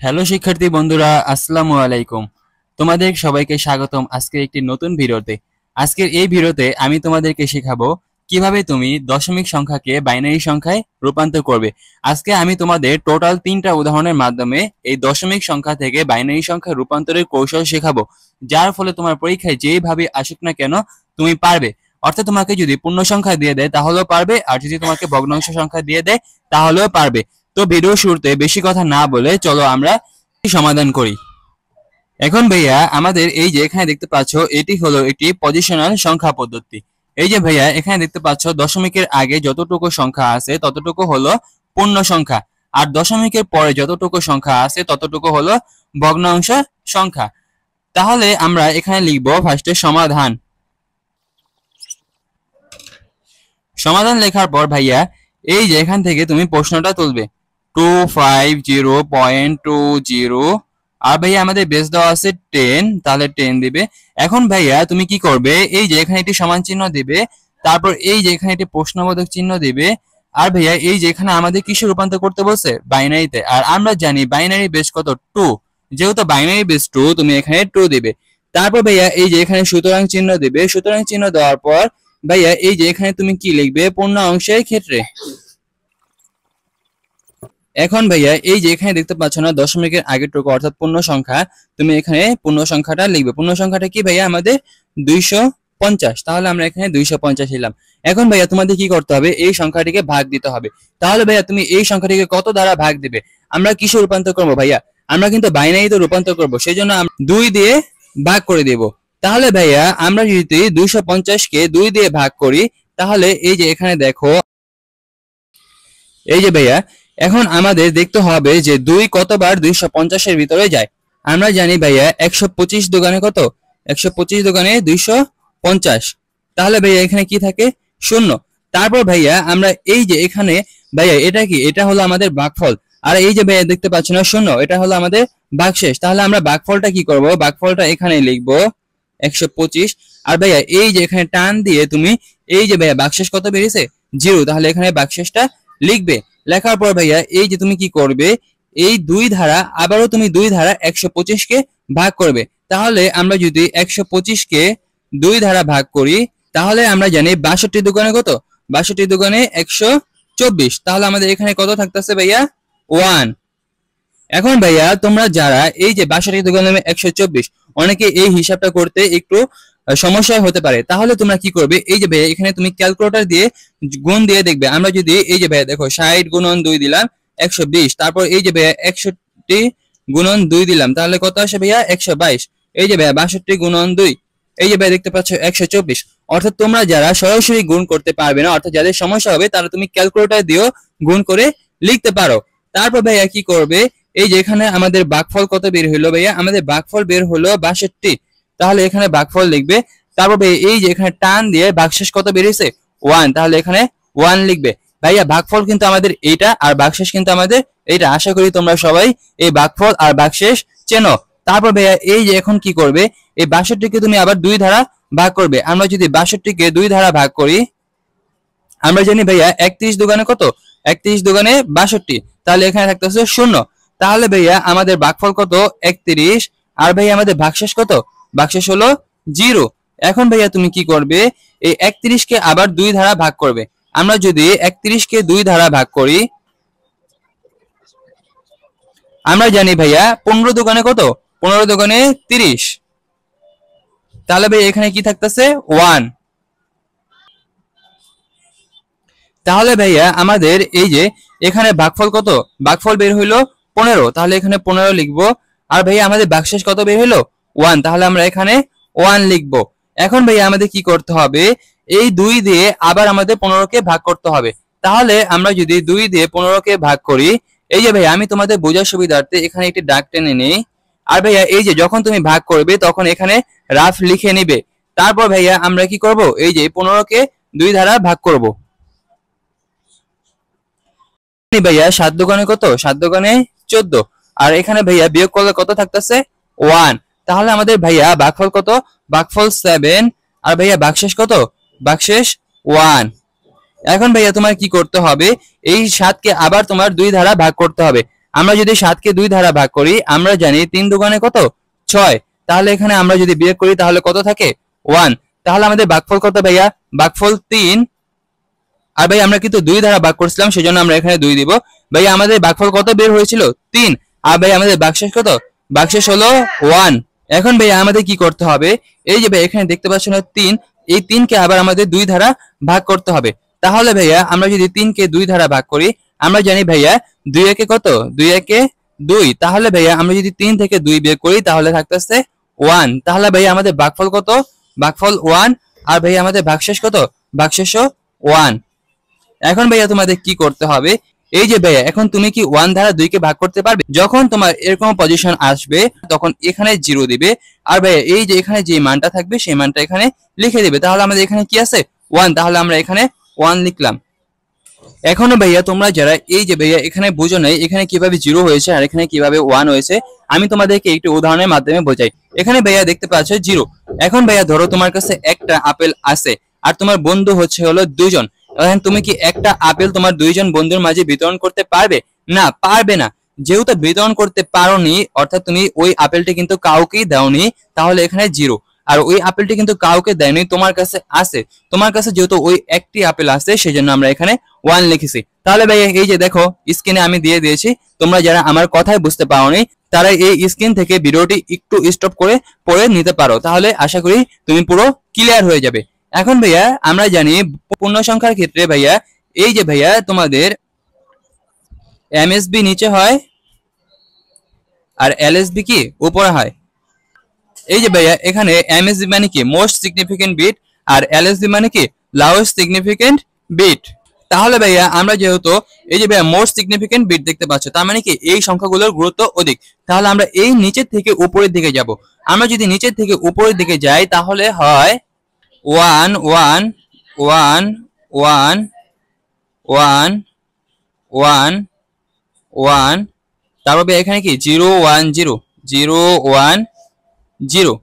Hello শিক্ষার্থী বন্ধুরা, আসসালামু আলাইকুম। তোমাদের সবাইকে স্বাগতম আজকের একটি নতুন ভিডিওতে। আজকের এই ভিডিওতে আমি তোমাদেরকে শেখাবো কিভাবে তুমি দশমিক সংখ্যাকে বাইনারি সংখ্যায় রূপান্তর করবে। আজকে আমি তোমাদের টোটাল 3টা উদাহরণের মাধ্যমে এই দশমিক সংখ্যা থেকে বাইনারি সংখ্যা রূপান্তরের কৌশল শেখাবো, যার ফলে তোমার পরীক্ষায় যেইভাবে আসুক না কেন তুমি পারবে। অর্থাৎ তোমাকে যদি পূর্ণ সংখ্যা দিয়ে দেয় তাহলেও পারবে, আর যদি তোমাকে ভগ্নাংশ সংখ্যা দিয়ে দেয় তাহলেও পারবে। তো ভিডিও শুরুতে বেশি কথা না বলে চলো আমরা সমাধান করি। এখন ভাইয়া আমাদের এই যে এখানে দেখতে পাচ্ছ এটি হলো একটি পজিশনাল সংখ্যা পদ্ধতি। এই যে ভাইয়া এখানে দেখতে পাচ্ছ দশমিকের আগে যতটুকু সংখ্যা আছে ততটুকু হলো পূর্ণ সংখ্যা, আর দশমিকের পরে যতটুকু সংখ্যা আছে ততটুকু হলো ভগ্নাংশ সংখ্যা। তাহলে আমরা এখানে লিখবো ফার্স্টে সমাধান। সমাধান লেখার পর ভাইয়া এই যে এখান থেকে তুমি প্রশ্নটা তুলবে 250.20, আর ভাইয়া আমাদের বেস দেওয়া আছে 10, তাহলে 10 দিবে। এখন ভাইয়া তুমি কি করবে, এই যে এখানে একটি সমান চিহ্ন দিবে, তারপর এই যে এখানে একটি প্রশ্নবোধক চিহ্ন দিবে, আর ভাইয়া এই যে এখানে আমাদের কিসে রূপান্তর করতে বলছে, বাইনারিতে। আর আমরা জানি বাইনারি বেস কত, 2, যেহেতু বাইনারি বেস 2 তুমি এখানে 2 দিবে। তারপর ভাইয়া এই যে এখানে সুতরাং চিহ্ন দিবে, সুতরাং চিহ্ন দেওয়ার পর ভাইয়া এই যে এখানে তুমি কি লিখবে, পূর্ণ অংশের ক্ষেত্রে। এখন ভাইয়া এই যে এখানে দেখতে পাচ্ছ না দশমিকের আগের টুকু অর্থাৎ পূর্ণ সংখ্যা, তুমি এখানে পূর্ণ সংখ্যাটা লিখবে। পূর্ণ সংখ্যাটা কি ভাইয়া আমাদের 250, তাহলে আমরা এখানে 250 নিলাম। এখন ভাইয়া তোমাদের কি করতে হবে, এই সংখ্যাটিকে ভাগ দিতে হবে। তাহলে ভাইয়া তুমি এই সংখ্যাটিকে কত দ্বারা ভাগ দিবে, আমরা কিসে রূপান্তর করবো ভাইয়া, আমরা কিন্তু বাইনারিতে রূপান্তর করবো, সেই জন্য 2 দিয়ে ভাগ করে দেব। তাহলে ভাইয়া আমরা যদি 250-কে 2 দিয়ে ভাগ করি, তাহলে এই যে এখানে দেখো এই যে ভাইয়া এখন আমাদের দেখতে হবে যে 2 কতবার 250-এর ভিতরে যায়। আমরা জানি ভাইয়া 125 দোকানে কত, 125 দোকানে 250। তাহলে ভাইয়া এখানে কি থাকে, 0। তারপর ভাইয়া আমরা এই যে এখানে ভাইয়া এটা কি, এটা হলো আমাদের ভাগফল, আর এই যে ভাইয়া দেখতে পাচ্ছ না 0, এটা হলো আমাদের ভাগশেষ। তাহলে আমরা ভাগফলটা কি করব, ভাগফলটা এখানে লিখবো 125। আর ভাইয়া এই যে এখানে টান দিয়ে তুমি এই যে ভাইয়া ভাগশেষ কত বেরিয়েছে, 0, তাহলে এখানে ভাগশেষটা লিখবে। লেখার পর ভাইয়া এই যে তুমি কি করবে, এই 2 ধারা আবারও তুমি 2 ধারা 125-কে ভাগ করবে। তাহলে আমরা যদি 125-কে 2 ধারা ভাগ করি, তাহলে আমরা জানি 62 দোকানে কত, 62 দোকানে 124, তাহলে আমাদের এখানে কত থাকতেছে ভাইয়া, 1। এখন ভাইয়া তোমরা যারা এই যে 62 দোকানে 124, অনেকে এই হিসাবটা করতে একটু সমস্যা হতে পারে, তাহলে তোমরা কি করবে, এই যে ভাইয়া এখানে তুমি ক্যালকুলেটর দিয়ে গুণ দিয়ে দেখবে। আমরা যদি এই যে ভাইয়া দেখো 60 গুণন 2 দিলাম 120, তারপর এই যে ভাইয়া 61 গুণন 2 দিলাম, তাহলে কত আসে ভাইয়া 122। এই যে ভাইয়া 62 গুণন 2, এই যে ভাইয়া দেখতে পাচ্ছ 124। অর্থাৎ তোমরা যারা সরাসরি গুণ করতে পারবে না, অর্থাৎ যাদের সমস্যা হবে, তারা তুমি ক্যালকুলেটর দিয়েও গুণ করে লিখতে পারো। তারপর ভাইয়া কি করবে, এই যে এখানে আমাদের ভাগফল কত বের হলো ভাইয়া, আমাদের ভাগফল বের হলো 62, তাহলে এখানে ভাগফল লিখবে। তারপর এই যে এখানে টান দিয়ে ভাগশেষ কত বেরিয়েছে, 1, তাহলে এখানে 1 লিখবে। ভাইয়া ভাগফল কিন্তু আমাদের এইটা, আর ভাগশেষ কিন্তু আমাদের এইটা। আশা করি তোমরা সবাই এই ভাগফল আর ভাগশেষ চেনো। তারপর ভাইয়া এই যে এখন কি করবে, এই 62-কে তুমি আবার 2 ধারা ভাগ করবে। আমরা যদি 62-কে 2 ধারা ভাগ করি, আমরা জানি ভাইয়া 31 দোকানে কত, 31 দোকানে 62, তাহলে এখানে থাকতেছে 0। তাহলে ভাইয়া আমাদের ভাগফল কত, 31, আর ভাইয়া আমাদের ভাগশেষ কত, ভাগশেষ হলো 0। এখন ভাইয়া তুমি কি করবে, এই 31-কে আবার 2 ধারা ভাগ করবে। আমরা যদি 31-কে 2 ধারা ভাগ করি, আমরা জানি ভাইয়া 15 দোকানে কত, 15 দোকানে 30, তাহলে ভাইয়া এখানে কি থাকতেছে, 1। তাহলে ভাইয়া আমাদের এই যে এখানে ভাগফল কত, ভাগফল বের হইলো 15, তাহলে এখানে 15 লিখবো। আর ভাইয়া আমাদের ভাগশেষ কত বের হইলো, 1, তাহলে আমরা এখানে 1 লিখবো। এখন ভাইয়া আমাদের কি করতে হবে, এই 2 দিয়ে আবার আমাদের 15-কে ভাগ করতে হবে। তাহলে আমরা যদি 2 দিয়ে 15-কে ভাগ করি, এই যে ভাইয়া আমি তোমাদের বোঝার সুবিধার্থে এখানে একটি দাগ টেনে নেই। আর ভাইয়া এই যে যখন তুমি ভাগ করবে তখন এখানে রাফ লিখে নিবে। তারপর ভাইয়া আমরা কি করব, এই যে 15-কে 2 ধারা ভাগ করব। ভাইয়া 7 দোকানে কত, 7 দোকানে 14, আর এখানে ভাইয়া বিয়োগ করলে কত থাকতেছে, 1। তাহলে আমাদের ভাইয়া ভাগফল কত, ভাগফল 7, আর ভাইয়া ভাগশেষ কত, ভাগশেষ 1। এখন ভাইয়া তোমার কি করতে হবে, এই 7-কে আবার তোমার 2 ধারা ভাগ করতে হবে। আমরা যদি 7 কে 2 দ্বারা ভাগ করি আমরা জানি 3 দুগুণে কত 6। তাহলে এখানে আমরা যদি বিয়োগ করি তাহলে কত থাকে 1। তাহলে আমাদের ভাগফল কত ভাইয়া? ভাগফল 3। আর ভাই আমরা কিন্তু 2 দ্বারা ভাগ করছিলাম সেজন্য আমরা এখানে 2 দিব। ভাই আমাদের ভাগফল কত বের হয়েছিল 3। আর ভাই আমাদের ভাগশেষ কত? ভাগশেষ হলো 1। এখন ভাই আমাদের কি করতে হবে? এই যে ভাই এখানে দেখতে পাচ্ছেন 3, এই 3 কে আবার আমাদের 2 দ্বারা ভাগ করতে হবে। তাহলে ভাইয়া আমরা যদি 3 কে 2 দ্বারা ভাগ করি আমরা জানি ভাইয়া 2 একে কত? 2 একে 2। তাহলে ভাইয়া আমরা যদি 3 থেকে 2 বিয়োগ করি তাহলে থাকতেছে 1। তাহলে ভাইয়া আমাদের ভাগফল কত? ভাগফল 1। আর ভাইয়া আমাদের ভাগশেষ কত? ভাগশেষও 1। এখন ভাইয়া তোমাদের কি করতে হবে? এই যে ভাইয়া এখন তুমি কি 1 দ্বারা 2 কে ভাগ করতে পারবে? যখন তোমার এরকম পজিশন আসবে তখন এখানে 0 দিবে আর ভাইয়া এই যে এখানে যে মানটা থাকবে সেই মানটা এখানে লিখে দিবে। তাহলে আমাদের এখানে কি আছে 1। তাহলে আমরা এখানে 1 লিখলাম। এখনো ভাইয়া তোমরা যারা এই যে ভাইয়া এখানে বুঝো নাই এখানে কিভাবে 0 হয়েছে আর এখানে কিভাবে 1 হয়েছে আমি তোমাদেরকে একটু উদাহরণের মাধ্যমে বোঝাই। এখানে ভাইয়া দেখতে পাচ্ছ 0। এখন ভাইয়া ধরো তোমার কাছে একটা আপেল আছে আর তোমার বন্ধু হলো 2 জন। এখন তুমি কি একটা আপেল তোমার 2 জন বন্ধুর মাঝে বিতরণ করতে পারবে? না, পারবে না। যেহেতু বিতরণ করতে পারোনি অর্থাৎ তুমি ওই আপেলটি কিন্তু কাউকেই দাওনি, তাহলে এখানে 0। আর ওই আপেলটি কিন্তু কাউকে দেয়নি, তোমার কাছে আছে। তোমার কাছে যেহেতু ওই একটি আপেল আছে সেজন্য আমরা এখানে 1 লিখেছি। তাহলে ভাই এই যে দেখো স্ক্রিনে আমি দিয়ে দিয়েছি, তোমরা যারা আমার কথাই বুঝতে পারোনি তারা এই স্ক্রিন থেকে ভিডিওটি একটু স্টপ করে পড়ে নিতে পারো, তাহলে আশা করি তুমি পুরো ক্লিয়ার হয়ে যাবে। এখন ভাইয়া আমরা জানি পূর্ণ সংখ্যার ক্ষেত্রে ভাইয়া এই যে ভাইয়া তোমাদের এমএসবি নিচে হয় আর এলএসবি কি উপরে হয়। এই যে ভাইয়া এখানে এমএসবি মানে কি মোস্ট সিগনিফিকেন্ট বিট আর এলএসবি মানে কি লাউয়েস্ট সিগনিফিকেন্ট বিট। তাহলে ভাইয়া আমরা যেহেতু এই যে ভাইয়া মোস্ট সিগনিফিকেন্ট বিট দেখতে পাচ্ছ তার মানে কি এই সংখ্যাগুলোর গুরুত্ব অধিক। তাহলে আমরা এই নিচের থেকে উপরের দিকে যাব। আমরা যদি নিচের থেকে উপরের দিকে যাই তাহলে হয় 1 1 1 1 1 1 1। তারপর এখানে কি 0 1 0 0 1 0।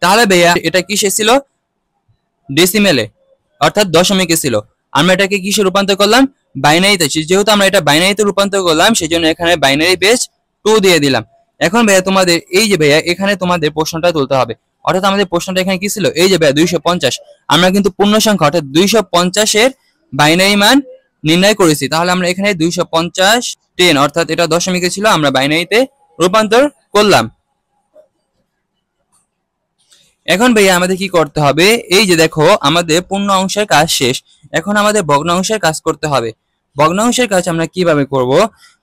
তাহলে ভাইয়া এটা কিসে ছিল? ডেসিমেলে অর্থাৎ দশমিকে ছিল। আমরা এটাকে কিসে রূপান্তর করলাম? বাইনারিতে। যেহেতু আমরা এটা বাইনারিতে রূপান্তর করলাম সেজন্য এখানে বাইনারি বেস 2 দিয়ে দিলাম। এখন ভাইয়া তোমাদের এই যে ভাইয়া এখানে তোমাদের প্রশ্নটা তুলতে হবে, অর্থাৎ আমাদের প্রশ্নটা এখানে কি ছিল? এই যে ভাইয়া 250। আমরা কিন্তু পূর্ণ সংখ্যা অর্থাৎ 250 এর বাইনারি মান নির্ণয় করেছি। তাহলে আমরা এখানে 250 10 অর্থাৎ এটা দশমিকে ছিল, আমরা বাইনারিতে রূপান্তর করলাম। এখন ভাইয়া আমাদের কি করতে হবে? এই যে দেখো আমাদের পূর্ণ অংশের কাজ শেষ, এখন আমাদের ভগ্নাংশের কাজ করতে হবে। ভগ্নাংশের কাজ আমরা কিভাবে করব?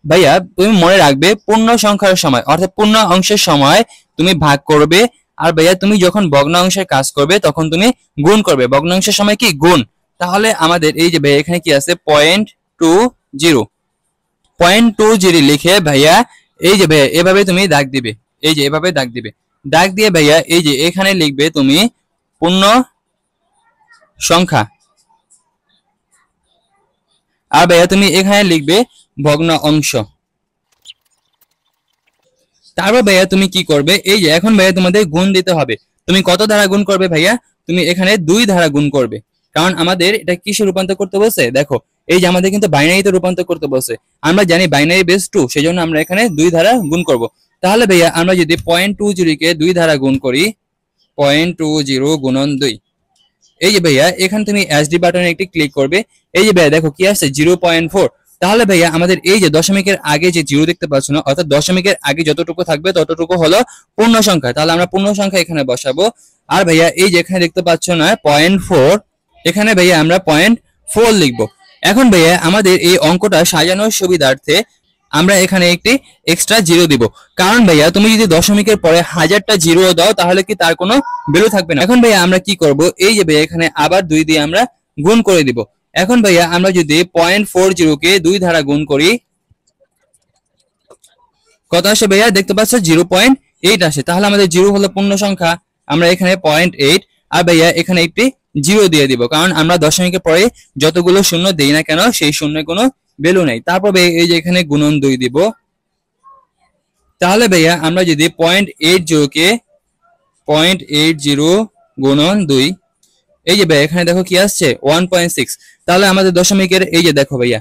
ভাইয়া তুমি মনে রাখবে পূর্ণ সংখ্যার সময় অর্থাৎ পূর্ণ অংশের সময় তুমি ভাগ করবে, আর ভাইয়া তুমি যখন ভগ্নাংশের কাজ করবে তখন তুমি গুণ করবে। ভগ্নাংশের সময় কি গুণ। তাহলে আমাদের এই যে ভাইয়া এখানে কি আছে 0.20 0.20 লিখে ভাইয়া এই যে ভাইয়া এভাবে তুমি দাগ দিবে, এই যে এভাবে দাগ দিবে। দাগ দিয়ে ভাইয়া এই যে এখানে লিখবে তুমি পূর্ণ সংখ্যা, আর ভাইয়া তুমি এখানে লিখবে ভগ্ন অংশ। তারপর ভাইয়া তুমি কি করবে? এই যে এখন ভাইয়া তোমাদের গুণ দিতে হবে। তুমি কত দ্বারা গুণ করবে ভাইয়া? তুমি এখানে 2 দ্বারা গুণ করবে, কারণ আমাদের এটা কিসে রূপান্তর করতে বলছে? দেখো এই যে আমাদের কিন্তু বাইনারিতে রূপান্তর করতে বলছে। আমরা জানি বাইনারি বেস 2, সেজন্য আমরা এখানে 2 দ্বারা গুণ করব। তাহলে ভাইয়া আমরা যদি 0.20 কে 2 দ্বারা গুণ করি 0.20 গুণন 2, এই যে ভাইয়া এখানে তুমি এসডি বাটনে একটি ক্লিক করবে। এই যে ভাইয়া দেখো কি আসছে 0.4। তাহলে ভাইয়া আমাদের এই যে দশমিকের আগে যে 0 দেখতে পাচ্ছ না, অর্থাৎ দশমিকের আগে যতটুকু থাকবে ততটুকু হলো পূর্ণ সংখ্যা। তাহলে আমরা পূর্ণ সংখ্যা এখানে বসাবো। আর ভাইয়া এই যে এখানে দেখতে পাচ্ছ না 0.4, এখানে ভাইয়া আমরা 0.4 লিখবো। এখন ভাইয়া আমাদের এই অঙ্কটা সাজানোর সুবিধার্থে আমরা এখানে একটি এক্সট্রা 0 দিব, কারণ ভাইয়া তুমি যদি দশমিকের পরে 1000টা 0 দাও তাহলে কি তার কোনো ভ্যালু থাকবে না। এখন ভাইয়া আমরা কি করব? এই যে ভাইয়া এখানে আবার 2 দিয়ে আমরা গুণ করে দিব। এখন ভাইয়া আমরা যদি 0.40 কে 2 দ্বারা গুণ করি কত আসে ভাইয়া? দেখতে পাচ্ছ 0.8 আসে। তাহলে আমাদের 0 হলো পূর্ণ সংখ্যা, আমরা এখানে 0.8 আর ভাইয়া এখানে একটি 0 দিয়ে দিব, কারণ আমরা দশমিকের পরে যতগুলো শূন্য দেই না কেন সেই শূন্যের কোনো ভ্যালু নেই। তারপর এই যে এখানে গুণন 2 দিব। তাহলে ভাইয়া আমরা যদি 0.80 কে 0.80 গুণন 2, এই যে ভাইয়া এখানে দেখো কি আসছে 1.6। তাহলে আমাদের দশমিকের এই যে দেখো ভাইয়া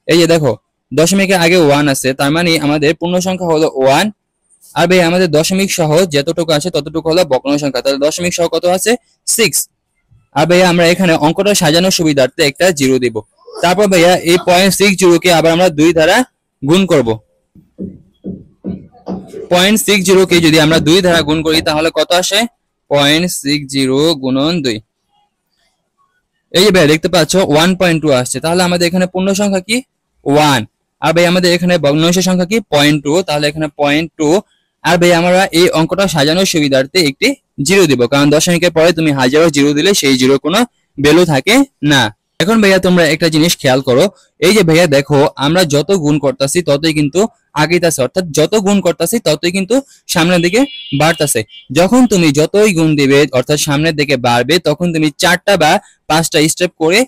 এই যে দেখো দশমিকের আগে 1 আছে, তার মানে আমাদের পূর্ণ সংখ্যা হলো 1। আর ভাই আমাদের দশমিক সহ যতটুকু আছে ততটুকু হলো ভগ্নাংশ সংখ্যা, তাহলে দশমিক সহ কত আছে 6। আর ভাইয়া আমরা এখানে অঙ্কটা সাজানোর সুবিধার্থে একটা 0 দিব। তারপর ভাইয়া এই 0.60 কে আবার আমরা 2 দ্বারা গুণ করব। 0.60 কে যদি আমরা 2 দ্বারা গুণ করি তাহলে কত আসে 0.60 গুণন 2। এই যে ভাই দেখতে পাচ্ছ 1.2 আসছে, তাহলে আমাদের এখানে পূর্ণ সংখ্যা কি 1। আর ভাই আমাদের এখানে ভগ্নাংশ সংখ্যা কি 0.2, তাহলে এখানে 0.2। আর ভাই আমরা এই অঙ্কটা সাজানোর সুবিধার্থে একটি 0 দিব, কারণ দশমিকের পরে তুমি হাজারো 0 দিলে সেই 0 কোনো ভ্যালু থাকে না। এখন ভাইয়া তোমরা একটা জিনিস খেয়াল করো, এই যে ভাইয়া দেখো আমরা যত গুণ করতেছি ততই কিন্তু আগেইতাছে, অর্থাৎ যত গুণ করতেছি ততই কিন্তু সামনের দিকে বাড়তেছে। যখন তুমি যতই গুণ দিবে অর্থাৎ সামনের দিকে বাড়বে, তখন তুমি 4টা বা 5টা স্টেপ করে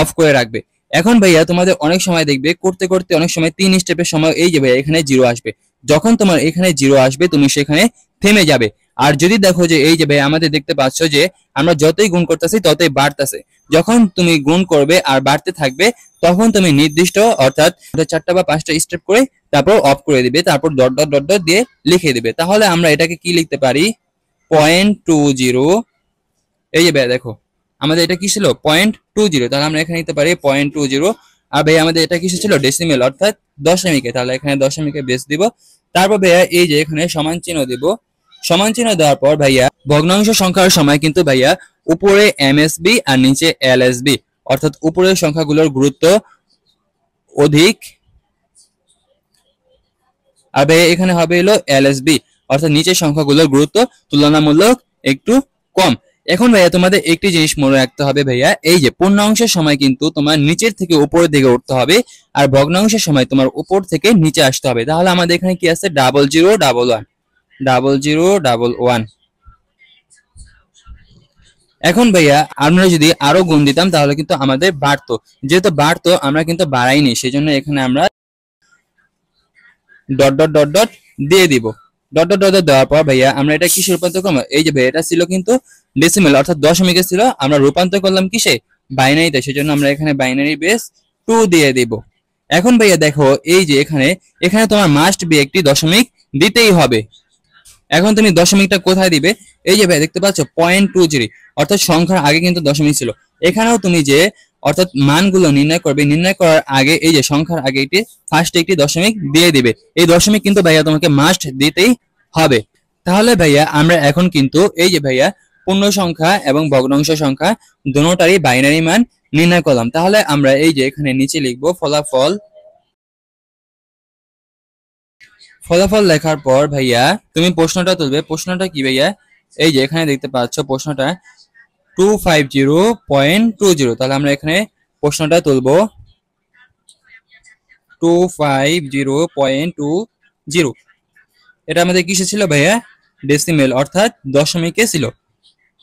অফ করে রাখবে। এখন ভাইয়া তোমাদের অনেক সময় দেখবে করতে করতে অনেক সময় 3 স্টেপের সময় এই যে ভাইয়া এখানে 0 আসবে। যখন তোমার এখানে 0 আসবে তুমি সেখানে থেমে যাবে। আর যদি দেখো যে এই যে ভাই আমাদের দেখতে পাচ্ছ যে আমরা যতই গুণ করতেছি ততই বাড়তেছে, যখন তুমি গুণ করবে আর বাড়তে থাকবে তখন তুমি নির্দিষ্ট অর্থাৎ 4টা বা 5টা স্টেপ করে তারপর অফ করে দিবে, তারপর ডট ডট ডট ডট দিয়ে লিখে দিবে। তাহলে আমরা এটাকে কি লিখতে পারি 0.20। এই যে ভাই দেখো আমাদের এটা কি ছিল 0.20, তাহলে আমরা এখানে নিতে পারি 0.20। আর ভাই আমাদের এটা কিসে ছিল ডেসিমেল অর্থাৎ দশমিকে, তাহলে এখানে দশমিকে বেস দিব। তারপর ভাইয়া এই যে এখানে সমান চিহ্ন দিব। সমান চিহ্ন দেওয়ার পর ভাইয়া ভগ্নাংশ সংখ্যার সময় কিন্তু ভাইয়া উপরে এমএসবি আর নিচে এলএসবি, অর্থাৎ উপরের সংখ্যাগুলোর গুরুত্ব অধিক আর ভাইয়া এখানে হবে হলো এলএসবি, অর্থাৎ নিচের সংখ্যাগুলোর গুরুত্ব তুলনামূলক একটু কম। এখন ভাইয়া তোমাদের একটি জিনিস মনে রাখতে হবে ভাইয়া, এই যে পূর্ণাংশের সময় কিন্তু তোমার নিচের থেকে উপরের দিকে উঠতে হবে, আর ভগ্নাংশের সময় তোমার উপর থেকে নিচে আসতে হবে। তাহলে আমাদের এখানে কি আছে 0011 0011। এখন ভাইয়া আমরা যদি আরো গুণ দিতাম তাহলে কিন্তু আমাদের বাড়তো, যেহেতু বাড়তো আমরা কিন্তু বাড়াইনি, সেজন্য এখানে আমরা ডট ডট ডট ডট দিয়ে দিব। ডট ডট ডট দেওয়ার পর ভাইয়া আমরা এটা কিসে রূপান্তর করবো, এই যে ভাইয়া এটা ছিল কিন্তু ডেসিমেল অর্থাৎ দশমিকে ছিল, আমরা রূপান্তর করলাম কিসে বাইনারিতে, সেজন্য আমরা এখানে বাইনারি বেস 2 দিয়ে দিব। এখন ভাইয়া দেখো এই যে এখানে এখানে তোমার মাস্ট বি একটি দশমিক দিতেই হবে। এখন তুমি দশমিকটা কোথায় দিবে, এই যে ভাই দেখতে পাচ্ছ 0.20 অর্থাৎ সংখ্যার আগে কিন্তু দশমিক ছিল। এখানেও তুমি যে অর্থাৎ মানগুলো নির্ণয় করবে, নির্ণয় করার আগে এই যে সংখ্যার আগে এটি ফার্স্ট একটি দশমিক দিয়ে দিবে। এই দশমিক কিন্তু ভাইয়া তোমাকে মাস্ট দিতেই হবে। তাহলে ভাইয়া আমরা এখন কিন্তু এই যে ভাইয়া পূর্ণ সংখ্যা এবং ভগ্নাংশ সংখ্যা দুটোটারই বাইনারি মান নির্ণয় করলাম। তাহলে আমরা এই যে এখানে নিচে লিখবো ফলাফল। ফলাফল লেখার পর ভাইয়া তুমি প্রশ্নটা তুলবে। প্রশ্নটা কি ভাইয়া, এই যে এখানে দেখতে পাচ্ছ প্রশ্নটা 250.20, তাহলে আমরা এখানে প্রশ্নটা তুলবো 250.20। এটা আমাদের কিসে ছিল ভাইয়া ডেসিমেল অর্থাৎ দশমিকে ছিল।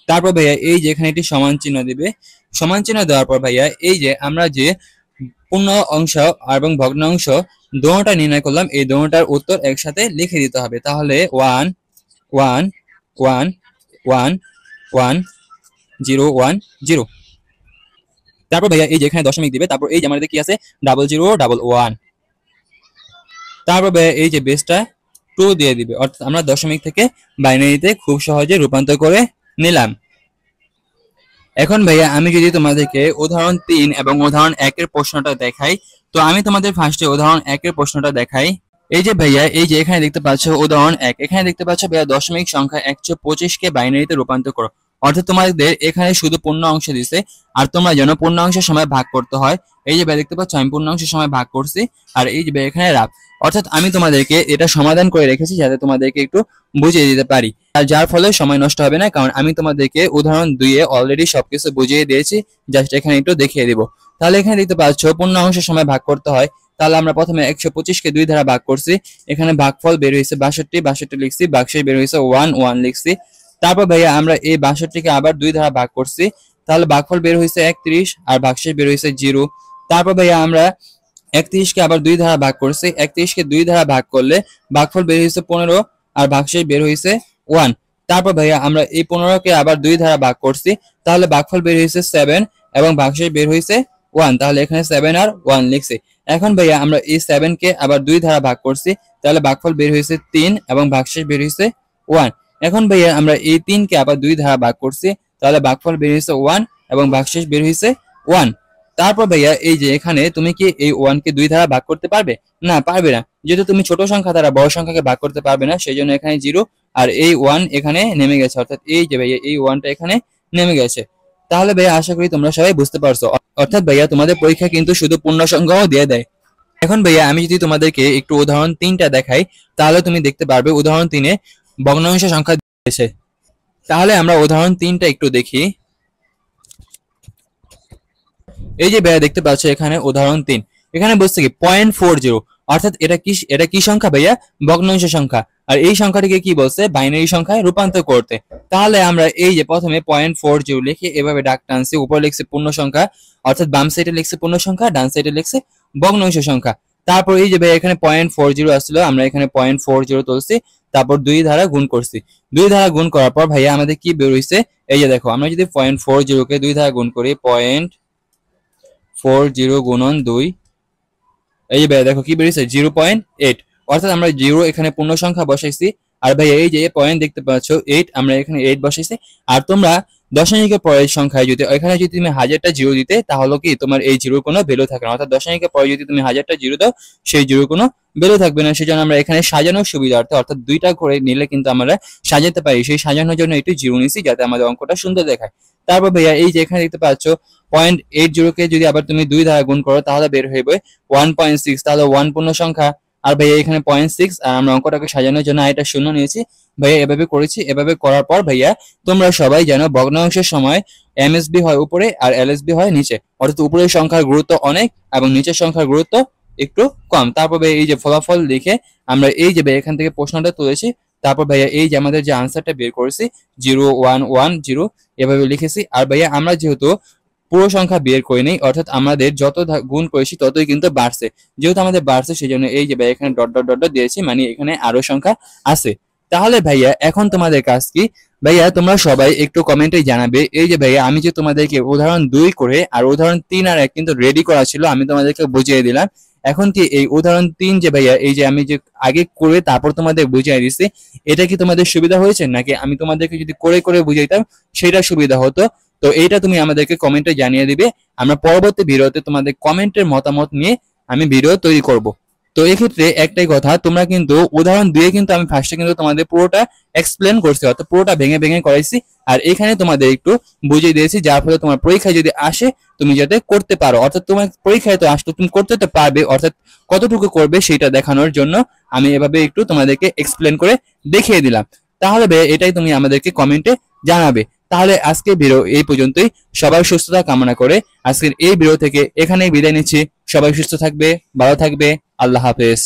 তারপর ভাইয়া এই যে এখানে একটি সমান চিহ্ন দিবে। সমান চিহ্ন দেওয়ার পর ভাইয়া এই যে আমরা যে পূর্ণ অংশ এবং ভগ্নাংশ দোনোটা নির্ণয় করলাম, এই দোনোটার উত্তর একসাথে লিখে দিতে হবে। তাহলে 1 1 1 1 1 0 1 0। তারপর ভাইয়া এই যে এখানে দশমিক দিবে, তারপর এই যে আমাদের কি আছে 0011। তারপর ভাইয়া এই যে বেসটা 2 দিয়ে দিবে, অর্থাৎ আমরা দশমিক থেকে বাইনারিতে খুব সহজে রূপান্তর করে নিলাম। এখন ভাইয়া আমি যদি তোমাদেরকে উদাহরণ 3 এবং উদাহরণ 1 এর প্রশ্নটা দেখাই, তো আমি তোমাদের ফার্স্টে উদাহরণ 1 এর প্রশ্নটা দেখাই। এই যে ভাইয়া এই যে এখানে দেখতে পাচ্ছ উদাহরণ 1, এখানে দেখতে পাচ্ছ ভাইয়া দশমিক সংখ্যা 125 কে বাইনারিতে রূপান্তর করো। অর্থাৎ তোমাদের এখানে শুধু পূর্ণ অংশ দিছে, আর তোমরা যেন পূর্ণ অংশের সময় ভাগ করতে হয়। এই যে ভাই দেখতে পাচ্ছ আমি পূর্ণ অংশের সময় ভাগ করছি, আর এই যে ভাই এখানে রাফ, অর্থাৎ আমি তোমাদেরকে এটা সমাধান করে রেখেছি যাতে তোমাদেরকে একটু বুঝিয়ে দিতে পারি, আর যার ফলে সময় নষ্ট হবে না, কারণ আমি তোমাদেরকে উদাহরণ 2 এ অলরেডি সবকিছু বুঝিয়ে দিয়েছি, জাস্ট এখানে একটু দেখিয়ে দিব। তাহলে এখানে দেখতে পাচ্ছ পূর্ণ অংশের সময় ভাগ করতে হয়। তাহলে আমরা প্রথমে 125 কে 2 দ্বারা ভাগ করছি, এখানে ভাগফল বের হয়েছে 62, 62 লিখছি, ভাগশেষ বের হয়েছে 1 1 লিখছি। তারপর ভাইয়া আমরা এই 62 কে আবার 2 দ্বারা ভাগ করছি, তাহলে ভাগফল বের হয়েছে 31 আর ভাগশেষ বের হয়েছে 0। তারপর ভাইয়া আমরা 31 কে আবার 2 দ্বারা ভাগ করছি, 31 কে 2 দ্বারা ভাগ করলে ভাগফল বের হয়েছে 15 আর ভাগশেষ বের হয়েছে 1। তারপর ভাইয়া আমরা এই 15 কে আবার 2 দ্বারা ভাগ করছি, তাহলে ভাগফল বের হয়েছে 7 এবং ভাগশেষ বের হয়েছে 1, তাহলে এখানে 7 আর 1 লিখছি। এখন ভাইয়া আমরা এই 7 কে আবার 2 দ্বারা ভাগ করছি, তাহলে ভাগফল বের হয়েছে 3 এবং ভাগশেষ বের হয়েছে 1। এখন ভাইয়া আমরা এই 3 কে আবার 2 দ্বারা ভাগ করছি, তাহলে ভাগফল বের হয়েছে 1 এবং ভাগশেষ বের হয়েছে 1। তারপর ভাইয়া এই যে এখানে তুমি কি এই 1 কে 2 দ্বারা ভাগ করতে পারবে? না, পারবে না। যেহেতু তুমি ছোট সংখ্যা দ্বারা বড় সংখ্যাকে ভাগ করতে পারবে না, সেজন্য এখানে 0 আর এই 1 এখানে নেমে গেছে, অর্থাৎ এই যে ভাইয়া এই 1টা এখানে নেমে গেছে। তাহলে ভাইয়া আশা করি তোমরা সবাই বুঝতে পারছো। অর্থাৎ ভাইয়া তোমাদের পরীক্ষা কিন্তু শুধু পূর্ণ সংখ্যাও দিয়ে দেয়। এখন ভাইয়া আমি যদি তোমাদেরকে একটু উদাহরণ 3টা দেখাই, তাহলে তুমি দেখতে পারবে উদাহরণ 3-এ ভগ্নাংশ সংখ্যা দিয়েছে। তাহলে আমরা উদাহরণ 3টা একটু দেখি। এই যে ভাইয়া দেখতে পাচ্ছ এখানে উদাহরণ 3, এখানে বলছে কি 0.40, অর্থাৎ এটা কি সংখ্যা ভাইয়া? ভগ্নাংশ সংখ্যা। আর এই সংখ্যাটিকে কি বলছে? বাইনারি সংখ্যায় রূপান্তর করতে। তাহলে আমরা এই যে প্রথমে 0.40 লিখে এভাবে দাগ টানছি, উপরে লিখছে পূর্ণ সংখ্যা, অর্থাৎ বাম সাইডে লিখছে পূর্ণ সংখ্যা, ডান সাইডে লিখছে ভগ্নাংশ সংখ্যা। তারপর এই যে ভাইয়া এখানে 0.40 আসছিল, আমরা এখানে 0.40 তুলছি, তারপর 2 দ্বারা গুণ করছি। 2 দ্বারা গুণ করার পর ভাইয়া আমাদের কি বের হইছে? এই যে দেখো, আমরা যদি 0.40 কে 2 দ্বারা গুণ করি, 0.40 গুণন 2, এই যে ভাইয়া দেখো কি বেরিয়েছে? 0.8। অর্থাৎ আমরা 0 এখানে পূর্ণ সংখ্যা বসাইছি, আর ভাইয়া এই যে পয়েন্ট দেখতে পাচ্ছ 8, আমরা এখানে 8 বসাইছি। আর তোমরা দশমিকের পরের সংখ্যায় যদি এখানে যদি তুমি 1000টা 0 দিতে, তাহলে কি তোমার এই 0 কোনো ভ্যালু থাকে না। অর্থাৎ দশমিকের পরে যদি তুমি 1000টা 0 দাও, সেই 0 কোনো ভ্যালু থাকবে না। সেজন্য আমরা এখানে সাজানোর সুবিধার্থে, অর্থাৎ 2টা করে নিলে কিন্তু আমরা সাজাতে পারি, সেই সাজানোর জন্য একটু 0 নিছি, যাতে আমাদের অঙ্কটা সুন্দর দেখায়। তারপর ভাইয়া এই যে এখানে দেখতে পাচ্ছ 0.80 কে যদি আবার তুমি 2 দ্বারা গুণ করো, তাহলে বের হইবে 1.6, তাহলে 1 পূর্ণ সংখ্যা। আর ভাইয়া এখানে 0.6, আর আমরা অঙ্কটাকে সাজানোর জন্য এটা শূন্য নিয়েছি। ভাইয়া এভাবে করেছি। এভাবে করার পর ভাইয়া তোমরা সবাই জানো ভগ্নাংশের সময় এমএসবি হয় উপরে আর এলএসবি হয় নিচে, অর্থাৎ উপরের সংখ্যার গুরুত্ব অনেক এবং নিচের সংখ্যার গুরুত্ব একটু কম। তারপর ভাইয়া এই যে ফলাফল লিখে আমরা এই যে ভাইয়া এখান থেকে প্রশ্নটা তুলেছি, তারপর ভাইয়া এই যে আমাদের যে আনসারটা বের করেছি 0110 এভাবে লিখেছি। আর ভাইয়া আমরা যেহেতু পুরো সংখ্যা বের করে নেই, অর্থাৎ আমাদের যত গুণ করেছি ততই কিন্তু বাড়ছে। যেহেতু আমাদের বাড়ছে, সেই জন্য এই যে ভাইয়া এখানে ডট ডট ডট দিয়েছি, মানে এখানে আরো সংখ্যা আছে। তাহলে ভাইয়া এখন তোমাদের কাজ কি? ভাইয়া তোমরা সবাই একটু কমেন্টে জানাবে। এই যে ভাইয়া আমি যে তোমাদেরকে উদাহরণ 2 করে আর উদাহরণ 3 আর 1 কিন্তু রেডি করা ছিল, আমি তোমাদেরকে বুঝিয়ে দিলাম। এখন কি এই উদাহরণ 3 যে ভাইয়া এই যে আমি যে আগে করে তারপর তোমাদের বুঝিয়ে দিছি, এটা কি তোমাদের সুবিধা হয়েছে, নাকি আমি তোমাদেরকে যদি করে করে বুঝাইতাম সেটা সুবিধা হতো? তো এইটা তুমি আমাদেরকে কমেন্টে জানিয়ে দিবে। আমরা পরবর্তী ভিডিওতে তোমাদের কমেন্টের মতামত নিয়ে আমি ভিডিও তৈরি করব। তো এক্ষেত্রে একটাই কথা, তোমরা কিন্তু উদাহরণ দিয়ে কিন্তু আমি ফার্স্টে কিন্তু তোমাদের পুরোটা এক্সপ্লেন করছি, অর্থাৎ পুরোটা ভেঙে ভেঙে করাইছি। আর এখানে তোমাদের একটু বুঝিয়ে দিয়েছি, যার ফলে তোমার পরীক্ষায় যদি আসে তুমি যাতে করতে পারো। অর্থাৎ তোমার পরীক্ষায় তো আসলে তুমি করতে তো পারবে, অর্থাৎ কতটুকু করবে সেটা দেখানোর জন্য আমি এভাবে একটু তোমাদেরকে এক্সপ্লেন করে দেখিয়ে দিলাম। তাহলে এটাই তুমি আমাদেরকে কমেন্টে জানাবে। তাহলে আজকের ভিডিও এই পর্যন্তই। সবাই সুস্থতা কামনা করে আজকের এই ভিডিও থেকে এখানেই বিদায় নিচ্ছি। সবাই সুস্থ থাকবে, ভালো থাকবে। আল্লাহ হাফেজ।